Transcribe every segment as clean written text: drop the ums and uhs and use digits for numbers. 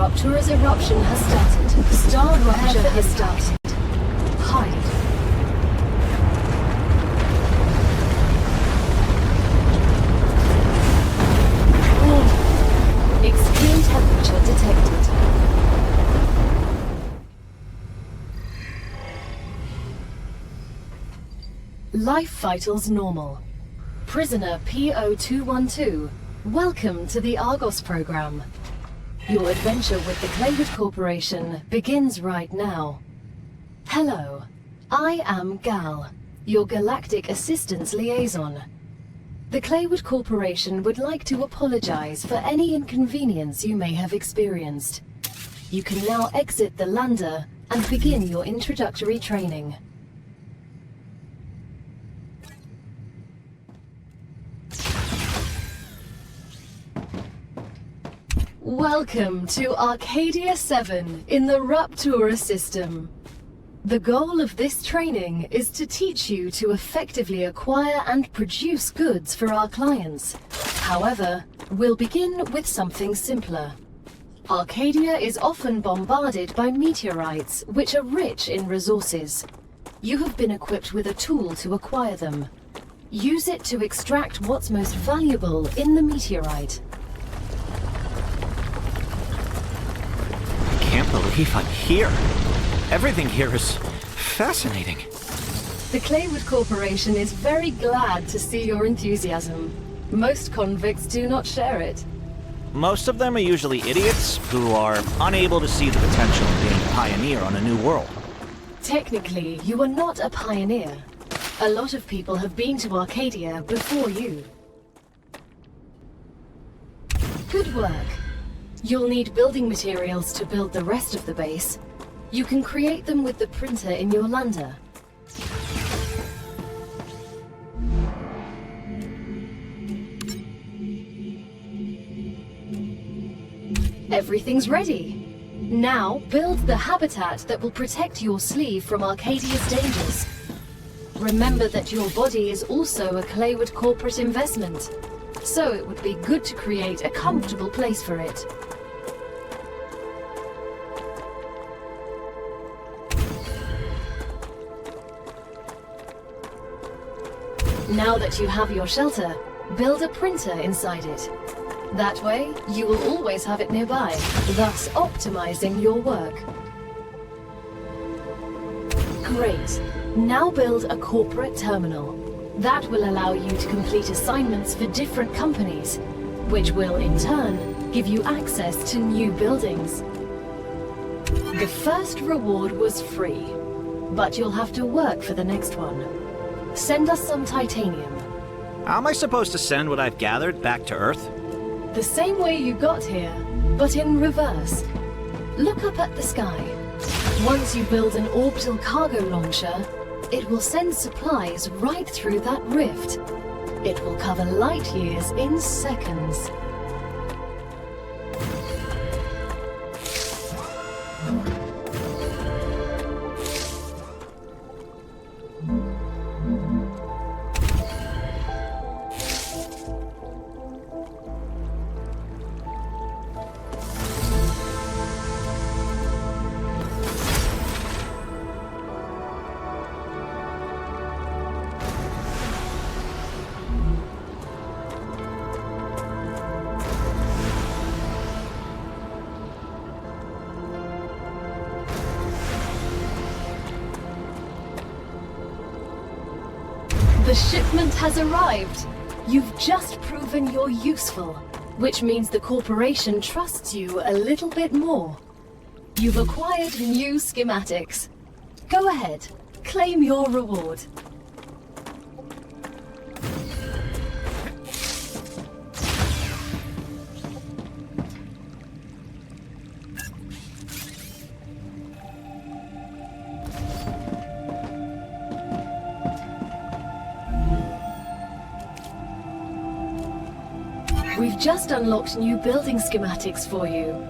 StarRupture's eruption has started. StarRupture has started. Hide. Warning. Extreme temperature detected. Life vitals normal. Prisoner PO212, welcome to the Argos program. Your adventure with the Claywood Corporation begins right now. Hello, I am Gal, your Galactic Assistance Liaison. The Claywood Corporation would like to apologize for any inconvenience you may have experienced. You can now exit the lander and begin your introductory training. Welcome to Arcadia 7 in the Raptura system. The goal of this training is to teach you to effectively acquire and produce goods for our clients. However, we'll begin with something simpler. Arcadia is often bombarded by meteorites, which are rich in resources. You have been equipped with a tool to acquire them. Use it to extract what's most valuable in the meteorite. I can't believe I'm here. Everything here is fascinating. The Claywood Corporation is very glad to see your enthusiasm. Most convicts do not share it. Most of them are usually idiots who are unable to see the potential of being a pioneer on a new world. Technically, you are not a pioneer. A lot of people have been to Arcadia before you. Good work. You'll need building materials to build the rest of the base. You can create them with the printer in your lander. Everything's ready. Now build the habitat that will protect your sleeve from Arcadia's dangers. Remember that your body is also a Claywood corporate investment, so it would be good to create a comfortable place for it. Now that you have your shelter, build a printer inside it. That way, you will always have it nearby, thus optimizing your work. Great. Now build a corporate terminal. That will allow you to complete assignments for different companies, which will, in turn, give you access to new buildings. The first reward was free, but you'll have to work for the next one. Send us some titanium. How am I supposed to send what I've gathered back to Earth? The same way you got here, but in reverse. Look up at the sky. Once you build an orbital cargo launcher, it will send supplies right through that rift. It will cover light years in seconds. The shipment has arrived. You've just proven you're useful, which means the corporation trusts you a little bit more. You've acquired new schematics. Go ahead, claim your reward. We've just unlocked new building schematics for you.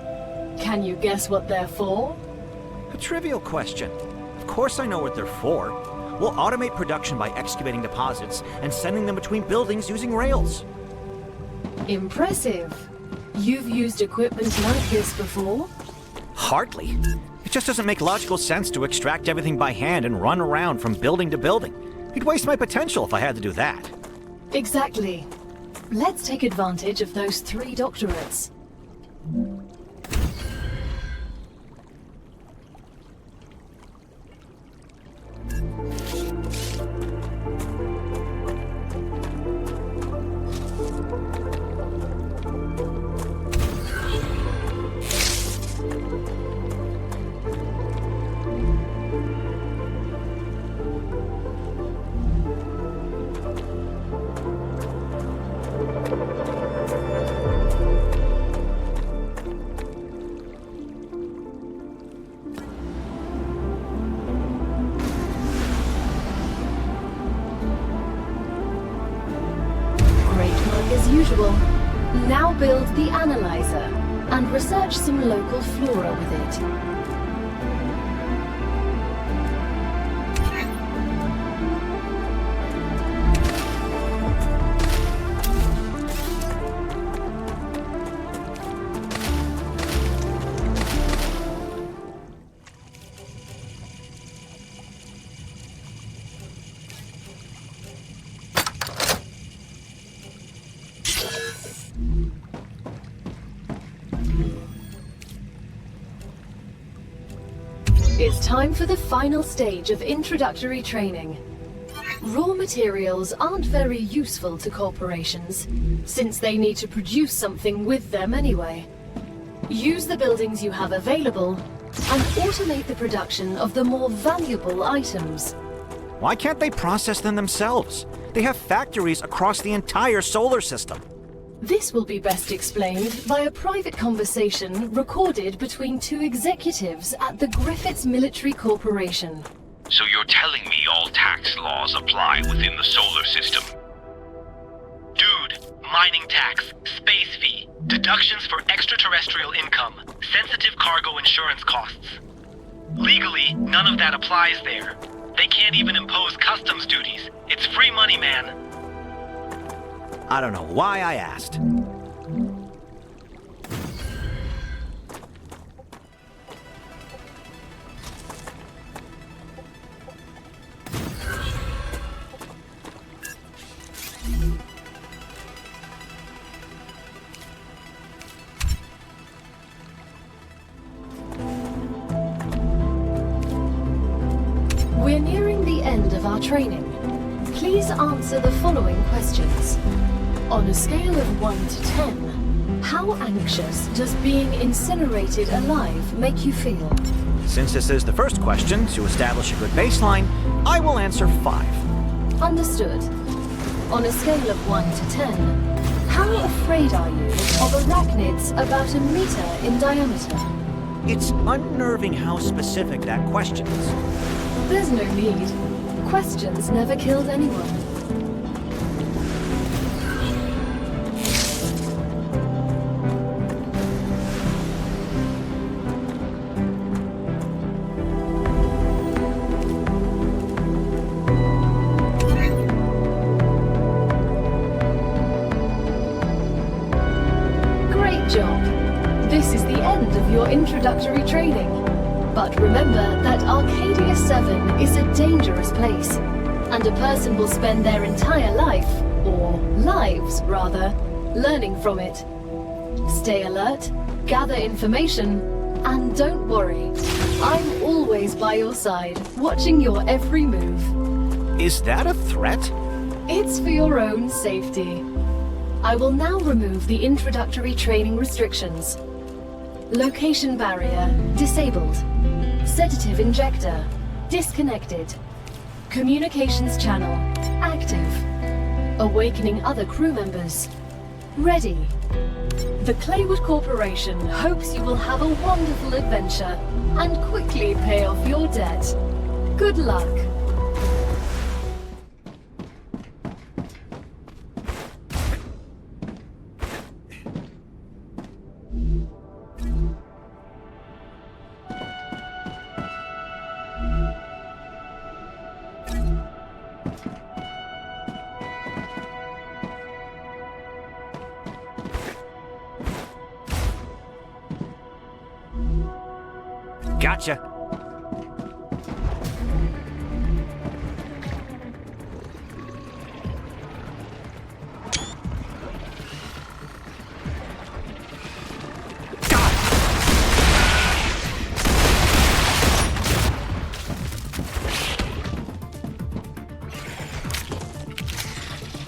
Can you guess what they're for? A trivial question. Of course I know what they're for. We'll automate production by excavating deposits and sending them between buildings using rails. Impressive. You've used equipment like this before? Hardly. It just doesn't make logical sense to extract everything by hand and run around from building to building. You'd waste my potential if I had to do that. Exactly. Let's take advantage of those 3 doctorates. As usual, now build the analyzer and research some local flora with it. It's time for the final stage of introductory training. Raw materials aren't very useful to corporations, since they need to produce something with them anyway. Use the buildings you have available, and automate the production of the more valuable items. Why can't they process them themselves? They have factories across the entire solar system. This will be best explained by a private conversation recorded between 2 executives at the Griffiths Military Corporation. So you're telling me all tax laws apply within the solar system? Dude, mining tax, space fee, deductions for extraterrestrial income, sensitive cargo insurance costs. Legally, none of that applies there. They can't even impose customs duties. It's free money, man. I don't know why I asked. We're nearing the end of our training. Please answer the following questions. On a scale of 1 to 10, how anxious does being incinerated alive make you feel? Since this is the first question, to establish a good baseline, I will answer 5. Understood. On a scale of 1 to 10, how afraid are you of arachnids about a meter in diameter? It's unnerving how specific that question is. There's no need. Questions never killed anyone. This is the end of your introductory training. But remember that Arcadia 7 is a dangerous place, and a person will spend their entire life, or lives rather, learning from it. Stay alert, gather information, and don't worry. I'm always by your side, watching your every move. Is that a threat? It's for your own safety. I will now remove the introductory training restrictions. Location barrier disabled. Sedative injector disconnected. Communications channel active. Awakening other crew members. Ready. The Claywood Corporation hopes you will have a wonderful adventure and quickly pay off your debt. Good luck. Gotcha.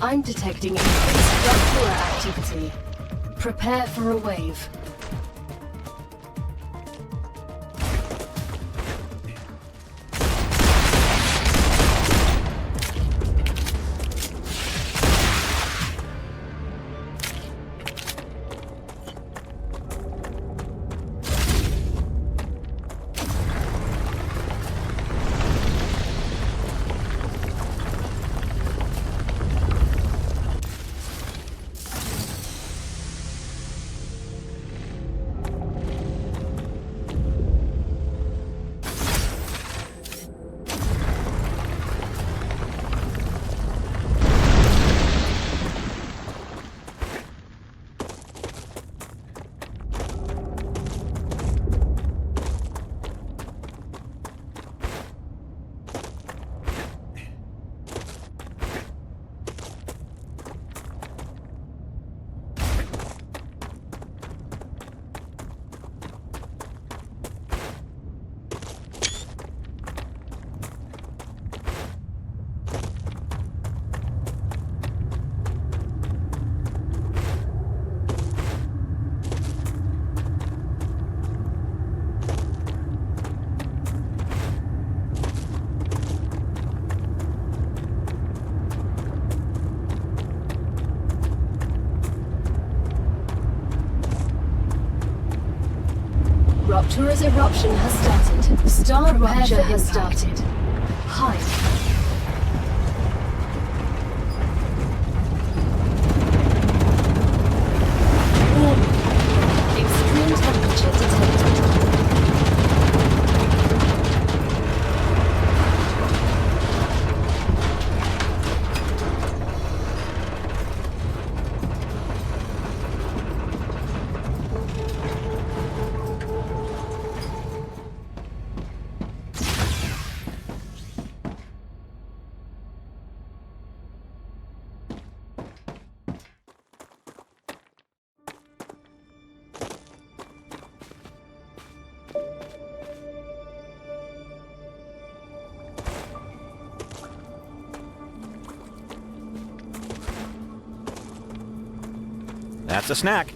I'm detecting increased structural activity. Prepare for a wave. Raptura's eruption has started. StarRupture has started. Hide. Warning. Extreme temperature detected. That's a snack.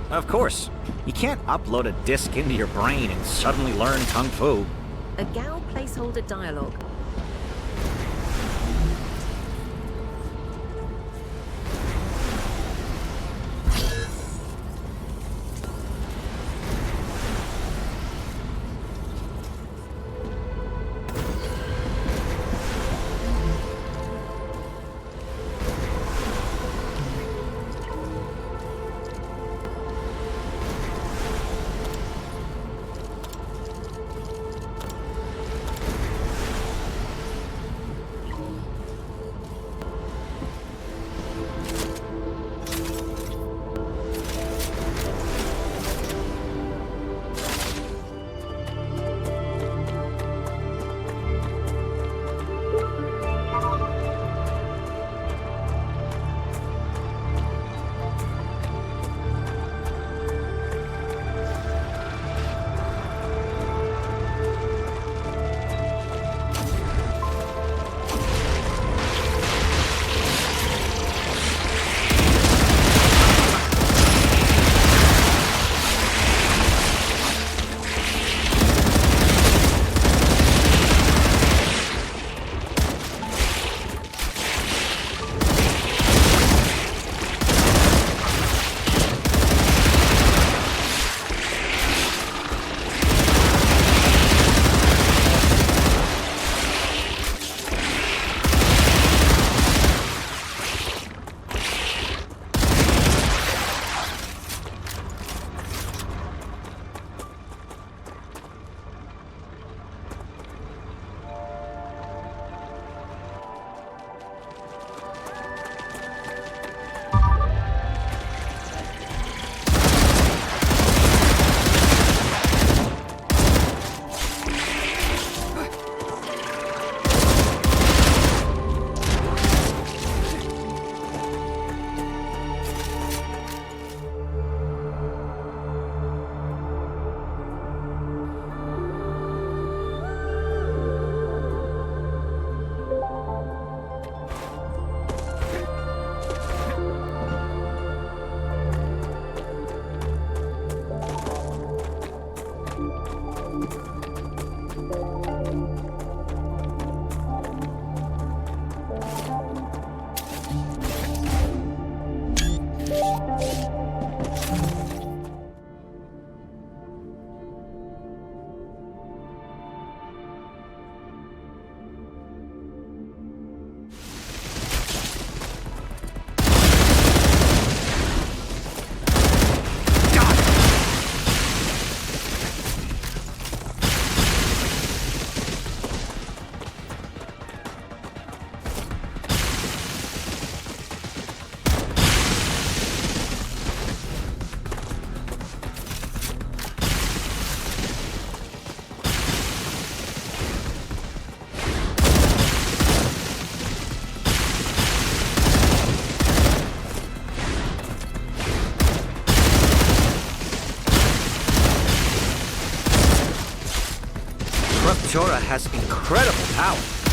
Of course. You can't upload a disc into your brain and suddenly learn Kung Fu. A Gal placeholder dialogue. Raptura has incredible power.